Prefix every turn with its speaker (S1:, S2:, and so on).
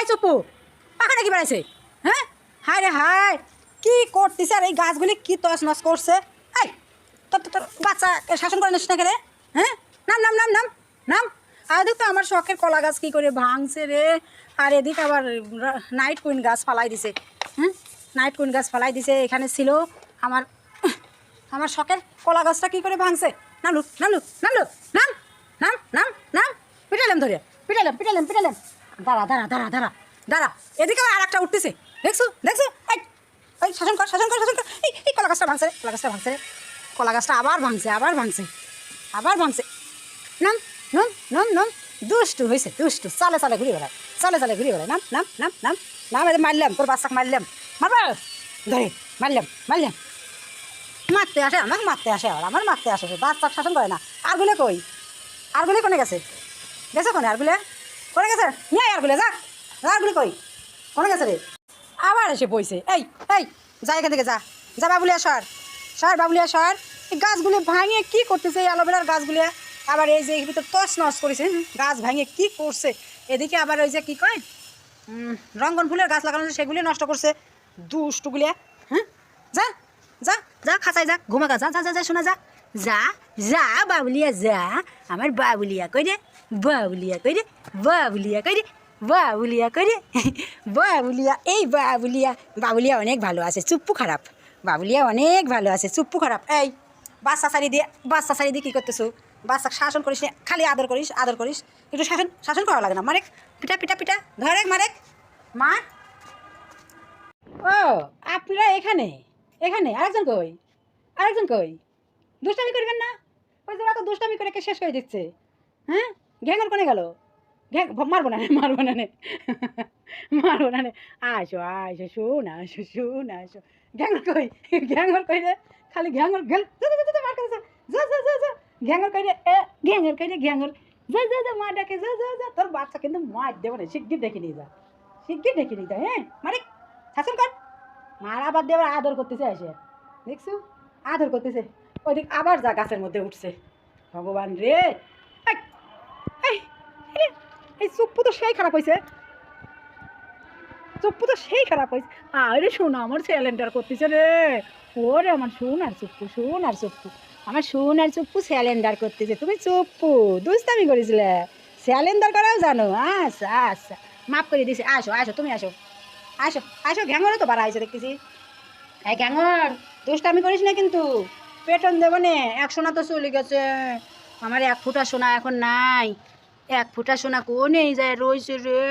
S1: এই চুপু পাখাটা কি বাড়াইছে? হ্যাঁ, হায় রে হায়, কি করতেছে? আর এই গাছগুলি কি তস নস করছে? এই তোর তোর বাচ্চা শাসন করে নিস না কেন? হ্যাঁ, নাম নাম নাম নাম নাম। আর দেখ তো আমার শখের কলা গাছ কি করে ভাঙছে রে। আর এদিকে আবার নাইট কুইন গাছ ফালাই দিছে। হ্যাঁ, নাইট কুইন গাছ ফালাই দিছে। এখানে ছিল আমার আমার শখের কলা গাছটা কি করে ভাঙছে? নামলু নামলু নামলু নাম নাম নাম নাম। পিটালাম ধরে, পিটালাম পিটালাম পিটালাম। দাঁড়া দাঁড়া দাঁড়া দাঁড়া দাঁড়া, এদিকে আর একটা উঠতেছে। দেখছো দেখছো? এই এই শাসন কর শাসন কর শাসন কর। এই কলা গাছটা ভাঙছে, কলা গাছটা ভাঙছে, কলা গাছটা আবার ভাঙছে, আবার ভাঙছে, আবার ভাঙছে। নাম নাম নাম নাম। দুষ্টু হয়েছে, দুষ্টু। চালে চালে ঘুরে বেড়ায়, চালে চালে ঘুরে বেড়ায়। নাম নাম নাম নাম নাম। এদের মারলাম, তোর বাচ্চাকে মারলাম, মারবা ধরে মারলাম মারলাম। মারতে আসে, আমাকে মারতে আসে, আর আমার মারতে আসে। বাচ্চা শাসন করে না। আরগুলে কই? আরগুলে কোনে গেছে? গেছে কোনে? আরগুলে কোনে গেছে? নিয়ে আরগুলে যা, আরগুলি কই? কোনে গেছে রে? আবার এসে বইছে। এই এই যা এখান থেকে, যা যা বাবুলিয়া সর, সর বাবুলিয়া সর। এই গাছগুলি ভাঙিয়ে কি করতেছে? এই অ্যালোভেরার গাছগুলি আবার এই যে এর ভিতর তস নস করেছে। গাছ ভাঙিয়ে কি করছে? এদিকে আবার ওই যে কী কয় রঙ্গন ফুলের গাছ লাগানো, সেগুলি নষ্ট করছে দুষ্টুগুলিয়া। হ্যাঁ, যা যা যা খাঁচায় যা, ঘুমাকা যা যা যা যা, শোনা যা যা যা বাবুলিয়া যা। আমার বাবুলিয়া কই রে? বাবুলিয়া কই রে? বাবুলিয়া কই রে? বাবুলিয়া কই রে? বাবুলিয়া, এই বাবুলিয়া। বাবুলিয়া অনেক ভালো আছে, চুপ্পু খারাপ। বাবুলিয়া অনেক ভালো আছে, চুপ্পু খারাপ। এই বাচ্চা সারি দিয়ে, বাচ্চা সারি দিয়ে কী করতেছো? বাচ্চা শাসন করিস না, খালি আদর করিস আদর করিস। একটু শাসন শাসন করা লাগে না? মারেক, পিঠা পিঠা পিঠা, ধরেক মারেক, মার। ও আপনারা এখানে, এখানে আরেকজন কই? আরেকজন কই? দুষ্টামি করবেন না? ওই যে তো দুষ্টামি করে শেষ করে দিচ্ছে। হ্যাঁ, ঘ্যাঙর কোনে গেল? ঘ্যাং মারবো না মারবো না নে, মারবো না নে। আসো আসো, শোন আসো, শোন আসো। ঘ্যাঙর কই? ঘ্যাঙর কই রে? খালি ঘ্যাঙর ঘেল মার কাছে যা যা যা যা। ঘ্যাঙর কই রে? এ ঘ্যাঙর কই রে? ঘ্যাঙর যা যা যা, মা ডাকে যা যা যা। তোর বাচ্চা কিন্তু মার দেবো না, শিগগির ডেকে নিয়ে যা, শিগগির ডেকে নিয়ে যা। হ্যাঁ মারে, শাসন কর। মারা বাদ দিয়ে আবার আদর করতেছে এসে, দেখছো? আদর করতেছে। ওইদিক আবার যা গাছের মধ্যে উঠছে। ভগবান রে! এই এই এই এই চুপ্পু তো সেই খারাপ হয়েছে, চুপ্পু তো সেই খারাপ হয়েছে। আরে শোনো, আমার স্যালেন্ডার করতেছে রে। ওরে আমার শোন আর চুপ্পু, শোন আর চুপ্পু, আমার শোন আর চুপ্পু স্যালেন্ডার করতেছে। তুমি চুপ্পু দুষ্টামি করেছিলে, স্যালেন্ডার করাও জানো? আচ্ছা আচ্ছা, মাফ করে দিছি। আসো আসো, তুমি আসো, আসো আসো। ঘ্যাঙরও তো বাড়া হয়েছে দেখতেছি। এই ঘ্যাঙর, দুষ্টামি করিস না কিন্তু, পেটন দেবো নে। 1 সোনা তো চলে গেছে, আমার 1 ফুটা সোনা এখন নাই। 1 ফুটা সোনা কোনে যায় রয়েছে রে।